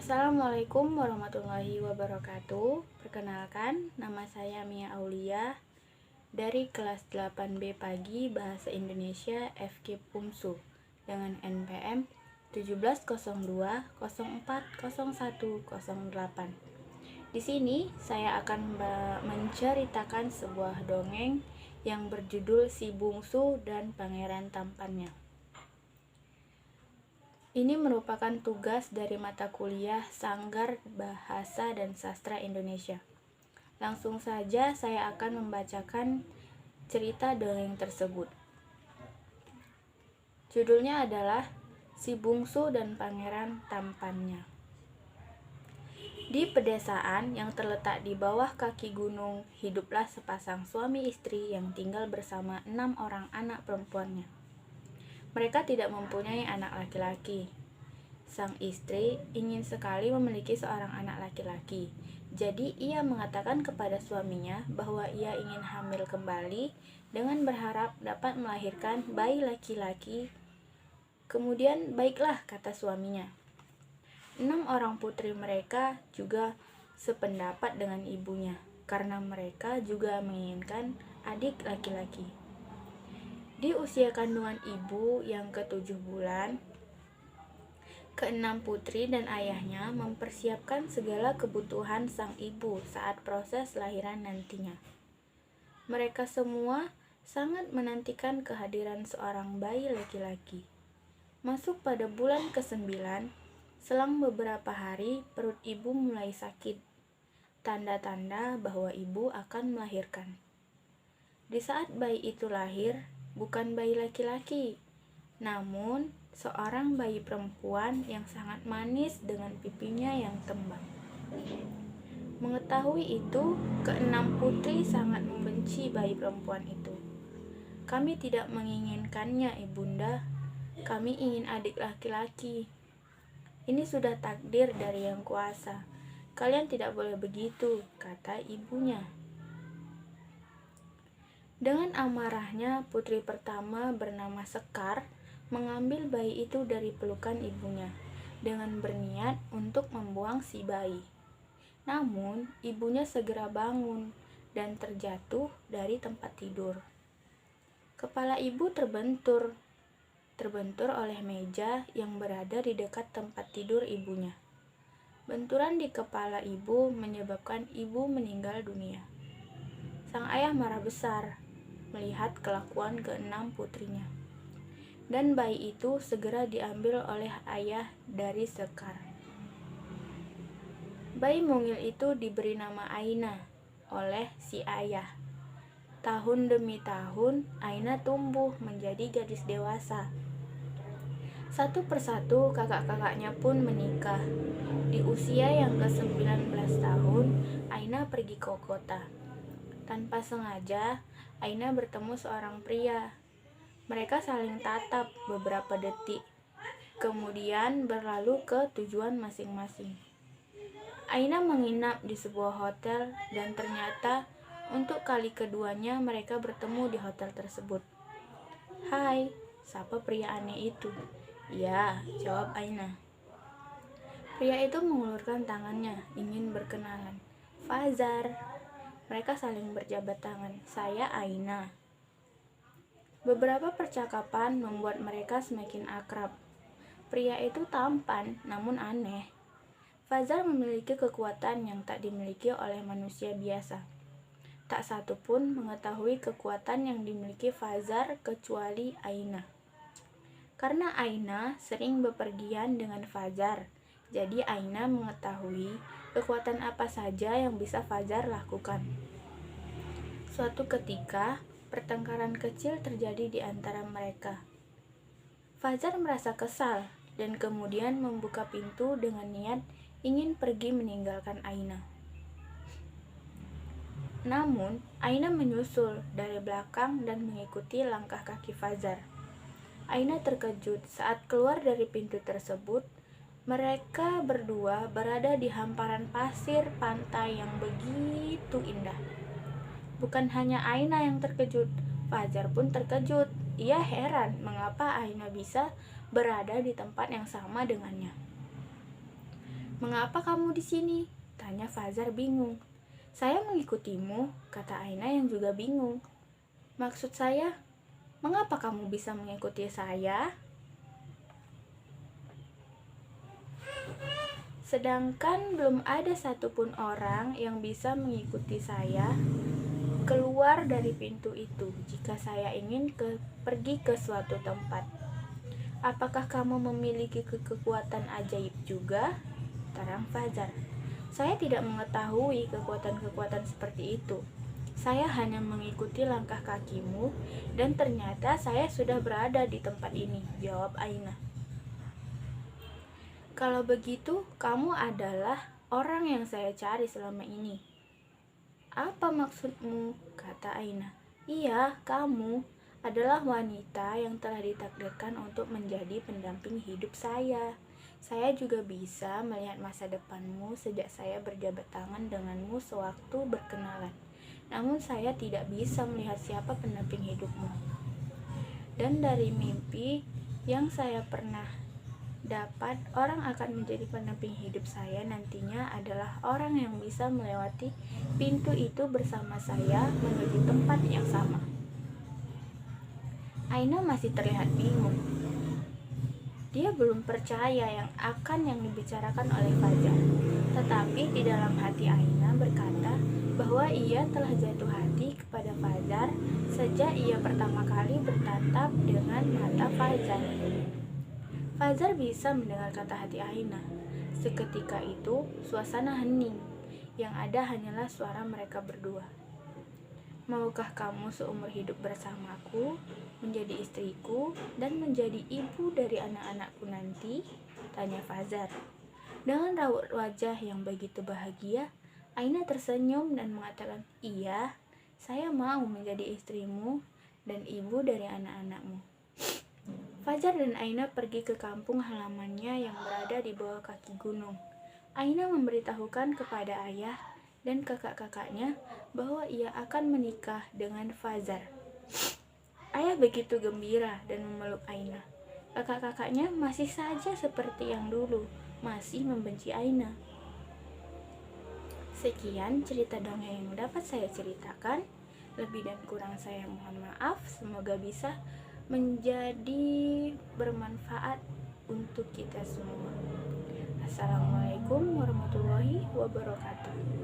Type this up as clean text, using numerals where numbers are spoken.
Assalamualaikum warahmatullahi wabarakatuh. Perkenalkan, nama saya Mia Aulia dari kelas 8B Pagi Bahasa Indonesia FK Pumsu dengan NPM 1702040108. Di sini saya akan menceritakan sebuah dongeng yang berjudul Si Bungsu dan Pangeran Tampannya. Ini merupakan tugas dari mata kuliah Sanggar Bahasa dan Sastra Indonesia. Langsung saja saya akan membacakan cerita dongeng tersebut. Judulnya adalah Si Bungsu dan Pangeran Tampannya. Di pedesaan yang terletak di bawah kaki gunung, hiduplah sepasang suami istri yang tinggal bersama 6 orang anak perempuannya. Mereka tidak mempunyai anak laki-laki. Sang istri ingin sekali memiliki seorang anak laki-laki. Jadi ia mengatakan kepada suaminya bahwa ia ingin hamil kembali dengan berharap dapat melahirkan bayi laki-laki. Kemudian baiklah, kata suaminya. 6 orang putri mereka juga sependapat dengan ibunya, karena mereka juga menginginkan adik laki-laki. Di usia kandungan ibu yang ke-7 bulan, ke-6 putri dan ayahnya mempersiapkan segala kebutuhan sang ibu saat proses lahiran nantinya. Mereka semua sangat menantikan kehadiran seorang bayi laki-laki. Masuk pada bulan ke-9, selang beberapa hari perut ibu mulai sakit, tanda-tanda bahwa ibu akan melahirkan. Di saat bayi itu lahir, bukan bayi laki-laki, namun seorang bayi perempuan yang sangat manis dengan pipinya yang tembam. Mengetahui itu, ke-6 putri sangat membenci bayi perempuan itu. Kami tidak menginginkannya, ibunda. Kami ingin adik laki-laki. Ini sudah takdir dari Yang Kuasa. Kalian tidak boleh begitu, kata ibunya. Dengan amarahnya, putri pertama bernama Sekar mengambil bayi itu dari pelukan ibunya dengan berniat untuk membuang si bayi. Namun, ibunya segera bangun dan terjatuh dari tempat tidur. Kepala ibu terbentur oleh meja yang berada di dekat tempat tidur ibunya. Benturan di kepala ibu menyebabkan ibu meninggal dunia. Sang ayah marah besar melihat kelakuan ke-6 putrinya. Dan bayi itu segera diambil oleh ayah dari Sekar. Bayi mungil itu diberi nama Aina oleh si ayah. Tahun demi tahun, Aina tumbuh menjadi gadis dewasa. Satu persatu kakak-kakaknya pun menikah. Di usia yang ke-19 tahun, Aina pergi ke kota. Tanpa sengaja, Aina bertemu seorang pria. Mereka saling tatap beberapa detik, kemudian berlalu ke tujuan masing-masing. Aina menginap di sebuah hotel dan ternyata untuk kali keduanya mereka bertemu di hotel tersebut. "Hai," sapa pria aneh itu. "Ya," jawab Aina. Pria itu mengulurkan tangannya, ingin berkenalan. "Fazar." Mereka saling berjabat tangan. "Saya Aina." Beberapa percakapan membuat mereka semakin akrab. Pria itu tampan namun aneh. Fazar memiliki kekuatan yang tak dimiliki oleh manusia biasa. Tak satu pun mengetahui kekuatan yang dimiliki Fazar kecuali Aina. Karena Aina sering bepergian dengan Fazar, jadi Aina mengetahui kekuatan apa saja yang bisa Fazar lakukan. Suatu ketika, pertengkaran kecil terjadi di antara mereka. Fazar merasa kesal dan kemudian membuka pintu dengan niat ingin pergi meninggalkan Aina. Namun, Aina menyusul dari belakang dan mengikuti langkah kaki Fazar. Aina terkejut saat keluar dari pintu tersebut. Mereka berdua berada di hamparan pasir pantai yang begitu indah. Bukan hanya Aina yang terkejut, Fazar pun terkejut. Ia heran mengapa Aina bisa berada di tempat yang sama dengannya. "Mengapa kamu di sini?" tanya Fajar bingung. "Saya mengikutimu," kata Aina yang juga bingung. "Maksud saya, mengapa kamu bisa mengikuti saya? Sedangkan belum ada satupun orang yang bisa mengikuti saya keluar dari pintu itu jika saya ingin pergi ke suatu tempat. Apakah kamu memiliki kekuatan ajaib juga?" terang Fajar. "Saya tidak mengetahui kekuatan-kekuatan seperti itu. Saya hanya mengikuti langkah kakimu dan ternyata saya sudah berada di tempat ini," jawab Aina. "Kalau begitu, kamu adalah orang yang saya cari selama ini." "Apa maksudmu?" kata Aina. "Iya, kamu adalah wanita yang telah ditakdirkan untuk menjadi pendamping hidup saya. Saya juga bisa melihat masa depanmu sejak saya berjabat tangan denganmu sewaktu berkenalan. Namun saya tidak bisa melihat siapa pendamping hidupmu. Dan dari mimpi yang saya pernah dapat, orang akan menjadi pendamping hidup saya nantinya adalah orang yang bisa melewati pintu itu bersama saya menuju tempat yang sama." Aina masih terlihat bingung. Dia belum percaya yang dibicarakan oleh Fajar. Tetapi di dalam hati Aina berkata bahwa ia telah jatuh hati kepada Fajar sejak ia pertama kali bertatap dengan mata Fajar. Fajar bisa mendengar kata hati Aina. Seketika itu, suasana hening. Yang ada hanyalah suara mereka berdua. "Maukah kamu seumur hidup bersamaku, menjadi istriku, dan menjadi ibu dari anak-anakku nanti?" tanya Fajar. Dengan raut wajah yang begitu bahagia, Aina tersenyum dan mengatakan, "Iya, saya mau menjadi istrimu dan ibu dari anak-anakmu." Fajar dan Aina pergi ke kampung halamannya yang berada di bawah kaki gunung. Aina memberitahukan kepada ayah dan kakak-kakaknya bahwa ia akan menikah dengan Fajar. Ayah begitu gembira dan memeluk Aina. Kakak-kakaknya masih saja seperti yang dulu, masih membenci Aina. Sekian cerita dongeng yang dapat saya ceritakan. Lebih dan kurang saya mohon maaf. Semoga bisa menjadi bermanfaat untuk kita semua. Assalamualaikum warahmatullahi wabarakatuh.